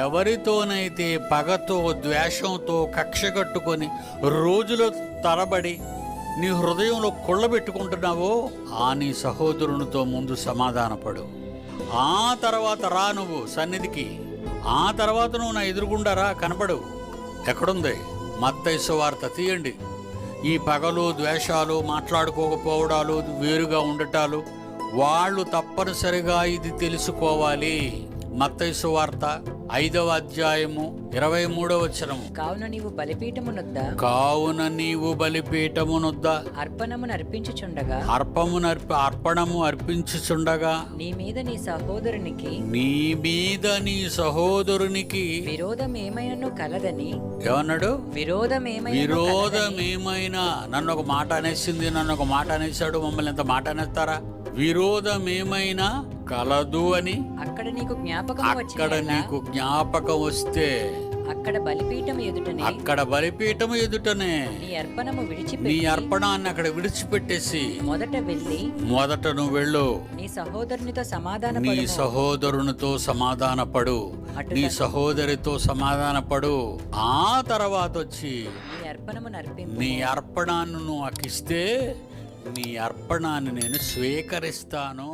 ఎవరితోనైతే పగతో ద్వేషంతో కక్ష కట్టుకొని రోజుల తరబడి నీ హృదయంలో కుళ్ళబెట్టుకుంటున్నావో ఆ నీ సహోదరునితో ముందు సమాధానపడు. ఆ తర్వాత రా నువ్వు సన్నిధికి. ఆ తర్వాత నువ్వు నా ఎదురుగుండా రా, కనపడు. ఎక్కడుంది? మత్తయి సువార్త తీయండి. ఈ పగలు ద్వేషాలు, మాట్లాడుకోకపోవడాలు, వేరుగా ఉండటాలు, వాళ్ళు తప్పనిసరిగా ఇది తెలుసుకోవాలి. మత్తయి సువార్త 5వ అధ్యాయము 23వ వచనము. కావున నీవు బలిపీఠమునొద్ద అర్పణము అర్పించుచుండగా నీ మీద నీ సహోదరునికి విరోధమేమైనను కలదని. ఏమన్నాడు? విరోధమేమైనా. నన్ను ఒక మాట అనేసింది, నన్ను ఒక మాట అనేసాడు, మమ్మల్ని ఎంత మాట అనేస్తారా? విరోధమేమైనా కలదు అని అక్కడ నీకు జ్ఞాపకం వస్తే అక్కడ బలిపీఠము ఎదుటనే నీ అర్పణాన్ని అక్కడ విడిచిపెట్టేసి మొదట నువ్వు వెళ్ళు, నీ సహోదరునితో సమాధానపడు, నీ సహోదరితో సమాధానపడు. ఆ తర్వాత వచ్చి నీ అర్పణాన్ని నువ్వు నాకు ఇస్తే నీ అర్పణాన్ని నేను స్వీకరిస్తాను.